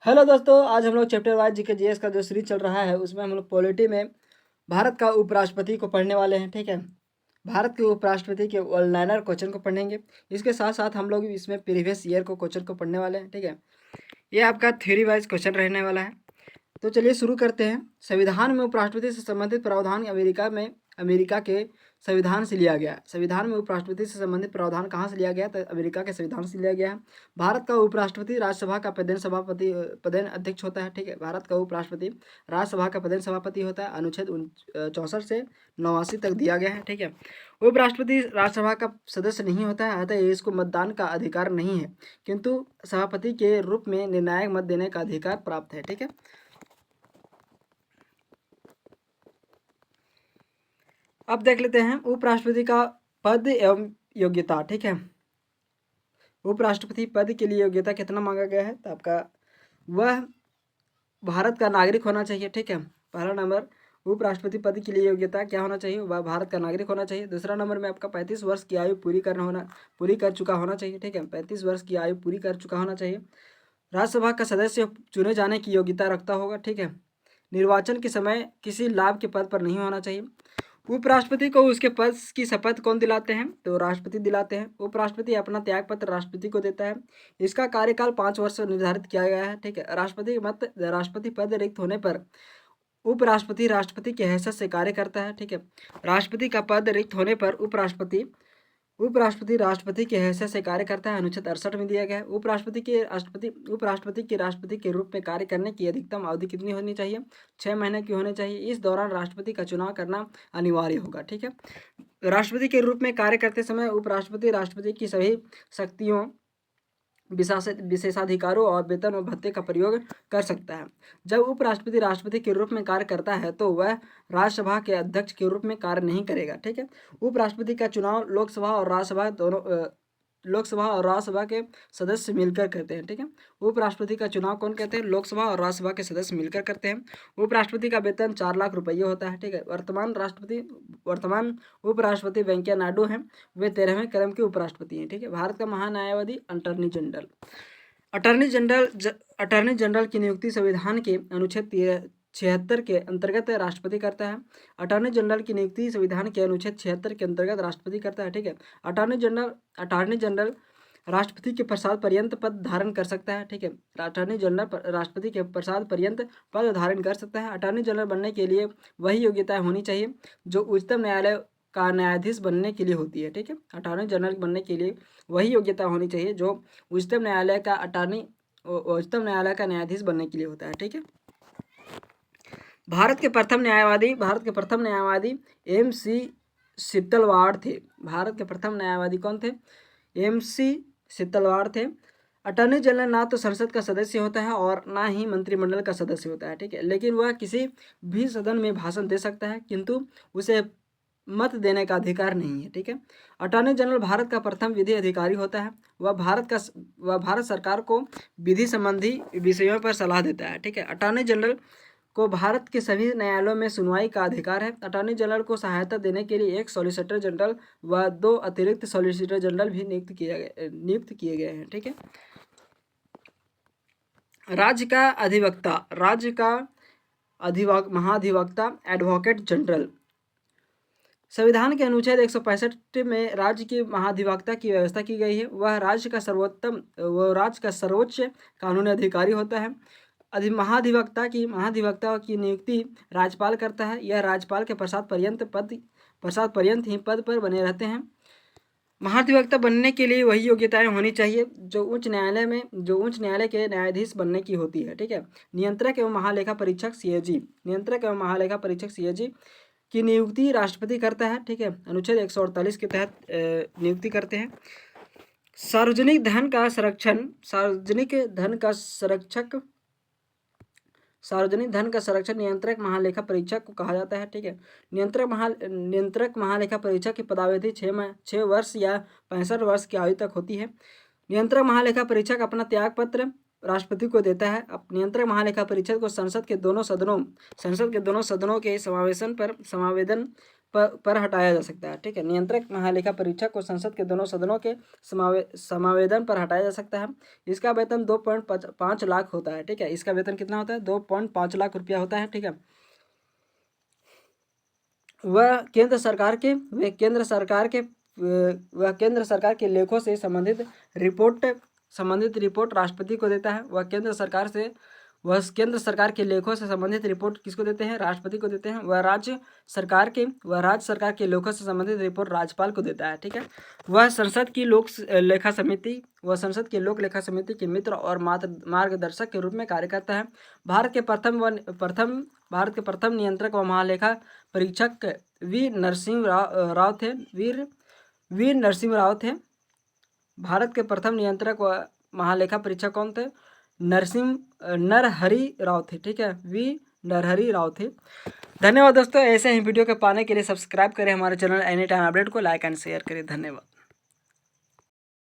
Hello दोस्तों, आज हम लोग चैप्टर वाइज जीके जीएस का जो सीरीज चल रहा है उसमें हम लोग पॉलिटी में भारत का उपराष्ट्रपति को पढ़ने वाले हैं। ठीक है, भारत के उपराष्ट्रपति के ऑनलाइनर क्वेश्चन को पढ़ेंगे। इसके साथ साथ हम लोग इसमें प्रीवियस ईयर को क्वेश्चन को पढ़ने वाले हैं। ठीक है, ये आपका थ्योरी वाइज क्वेश्चन रहने वाला है। तो चलिए शुरू करते हैं। संविधान में उपराष्ट्रपति से संबंधित प्रावधान अमेरिका के संविधान से लिया गया है। संविधान में उपराष्ट्रपति से संबंधित प्रावधान कहाँ से लिया गया? तो अमेरिका के संविधान से लिया गया है। भारत का उपराष्ट्रपति राज्यसभा का पदेन अध्यक्ष होता है। ठीक है, भारत का उपराष्ट्रपति राज्यसभा का पदेन सभापति होता है। अनुच्छेद 64 से 89 तक दिया गया है। ठीक है, उपराष्ट्रपति राज्यसभा का सदस्य नहीं होता है, अतः इसको मतदान का अधिकार नहीं है, किंतु सभापति के रूप में निर्णायक मत देने का अधिकार प्राप्त है। ठीक है, अब देख लेते हैं उपराष्ट्रपति का पद एवं योग्यता। ठीक है, उपराष्ट्रपति पद के लिए योग्यता कितना मांगा गया है? तो आपका वह भारत का नागरिक होना चाहिए। ठीक है, पहला नंबर उपराष्ट्रपति पद के लिए योग्यता क्या होना चाहिए? वह भारत का नागरिक होना चाहिए। दूसरा नंबर में आपका 35 वर्ष की आयु पूरी कर चुका होना चाहिए। ठीक है, 35 वर्ष की आयु पूरी कर चुका होना चाहिए। राज्यसभा का सदस्य चुने जाने की योग्यता रखता होगा। ठीक है, निर्वाचन के समय किसी लाभ के पद पर नहीं होना चाहिए। उपराष्ट्रपति को उसके पद की शपथ कौन दिलाते हैं? तो राष्ट्रपति दिलाते हैं। उपराष्ट्रपति अपना त्याग पत्र राष्ट्रपति को देता है। इसका कार्यकाल 5 वर्ष निर्धारित किया गया है। ठीक है, राष्ट्रपति पद रिक्त होने पर उपराष्ट्रपति राष्ट्रपति की हैसियत से कार्य करता है। ठीक है, राष्ट्रपति का पद रिक्त होने पर उपराष्ट्रपति राष्ट्रपति की हैसियत से कार्य करता है। अनुच्छेद 68 में दिया गया है। उपराष्ट्रपति के राष्ट्रपति के रूप में कार्य करने की अधिकतम अवधि कितनी होनी चाहिए? 6 महीने की होनी चाहिए। इस दौरान राष्ट्रपति का चुनाव करना अनिवार्य होगा। ठीक है, राष्ट्रपति के रूप में कार्य करते समय उपराष्ट्रपति राष्ट्रपति की सभी शक्तियों, विशेषाधिकारों और वेतन और भत्ते का प्रयोग कर सकता है। जब उपराष्ट्रपति राष्ट्रपति के रूप में कार्य करता है तो वह राज्यसभा के अध्यक्ष के रूप में कार्य नहीं करेगा। ठीक है, उपराष्ट्रपति का चुनाव लोकसभा और राज्यसभा के सदस्य मिलकर करते हैं। ठीक है, उपराष्ट्रपति का चुनाव कौन कहते हैं? लोकसभा और राज्यसभा के सदस्य मिलकर करते हैं। उपराष्ट्रपति का वेतन 4 लाख रुपये होता है। ठीक है, वर्तमान उपराष्ट्रपति वेंकैया नायडू हैं। वे 13वें क्रम के उपराष्ट्रपति हैं। ठीक है, भारत का महान्यायवादी अटॉर्नी जनरल की नियुक्ति संविधान के अनुच्छेद 76 के अंतर्गत राष्ट्रपति करता है। अटॉर्नी जनरल की नियुक्ति संविधान के अनुच्छेद 76 के अंतर्गत राष्ट्रपति करता है। ठीक है, अटॉर्नी जनरल राष्ट्रपति के प्रसाद पर्यंत पद धारण कर सकता है। ठीक है, अटॉर्नी जनरल राष्ट्रपति के प्रसाद पर्यंत पद धारण कर सकता है। अटॉर्नी जनरल बनने के लिए वही योग्यताएं होनी चाहिए जो उच्चतम न्यायालय का न्यायाधीश बनने के लिए होती है। ठीक है, अटॉर्नी जनरल बनने के लिए वही योग्यता होनी चाहिए जो उच्चतम न्यायालय का न्यायाधीश बनने के लिए होता है। ठीक है, भारत के प्रथम न्यायवादी MC सित्तलवाड़ थे। भारत के प्रथम न्यायवादी कौन थे? MC सित्तलवाड़ थे। अटॉर्नी जनरल ना तो संसद का सदस्य होता है और ना ही मंत्रिमंडल का सदस्य होता है। ठीक है, लेकिन वह किसी भी सदन में भाषण दे सकता है, किंतु उसे मत देने का अधिकार नहीं है। ठीक है, अटॉर्नी जनरल भारत का प्रथम विधि अधिकारी होता है। वह भारत सरकार को विधि संबंधी विषयों पर सलाह देता है। ठीक है, अटॉर्नी जनरल को भारत के सभी न्यायालयों में सुनवाई का अधिकार है। अटॉर्नी जनरल को सहायता देने के लिए एक सॉलिसिटर जनरल व 2 अतिरिक्त सॉलिसिटर जनरल भी नियुक्त किए गए हैं। ठीक है, राज्य का महाधिवक्ता एडवोकेट जनरल। संविधान के अनुच्छेद 165 में राज्य के महाधिवक्ता की व्यवस्था की गई है। वह राज्य का सर्वोच्च कानूनी अधिकारी होता है। महाधिवक्ता की नियुक्ति राज्यपाल करता है। यह राज्यपाल के प्रसाद पर्यंत ही पद पर बने रहते हैं। महाधिवक्ता बनने के लिए वही योग्यताएं होनी चाहिए जो उच्च न्यायालय के न्यायाधीश बनने की होती है। ठीक है, नियंत्रक एवं महालेखा परीक्षक CAG की नियुक्ति राष्ट्रपति करता है। ठीक है, अनुच्छेद 148 के तहत नियुक्ति करते हैं। सार्वजनिक धन का संरक्षण नियंत्रक महालेखा परीक्षक को कहा जाता है। ठीक है, नियंत्रक महालेखा परीक्षक की पदावधि 6 वर्ष या 65 वर्ष की आयु तक होती है। नियंत्रक महालेखा परीक्षक अपना त्याग पत्र राष्ट्रपति को देता है। नियंत्रक महालेखा परीक्षक को संसद के दोनों सदनों के समावेदन पर हटाया जा सकता है। ठीक है, नियंत्रक महालेखा परीक्षक को संसद के दोनों सदनों के समावेदन पर हटाया जा सकता है। इसका वेतन 2.5 लाख होता है। ठीक है, इसका वेतन कितना होता है? 2.5 लाख रुपया होता है। ठीक है, वह केंद्र सरकार के लेखों से संबंधित रिपोर्ट राष्ट्रपति को देता है। वह केंद्र सरकार के लेखों से संबंधित रिपोर्ट किसको देते हैं? राष्ट्रपति को देते हैं। वह राज्य सरकार के लेखों से संबंधित रिपोर्ट राज्यपाल को देता है। ठीक है, वह संसद की लोक लेखा समिति के मित्र और मार्गदर्शक के रूप में कार्य करता है। भारत के प्रथम नियंत्रक व महालेखा परीक्षक वीर नरसिंह राव थे। भारत के प्रथम नियंत्रक व महालेखा परीक्षक कौन थे? नरहरि राव थे। ठीक है, नरहरि राव थे। धन्यवाद दोस्तों, ऐसे ही वीडियो के पाने के लिए सब्सक्राइब करें हमारे चैनल एनी टाइम अपडेट को, लाइक एंड शेयर करें। धन्यवाद।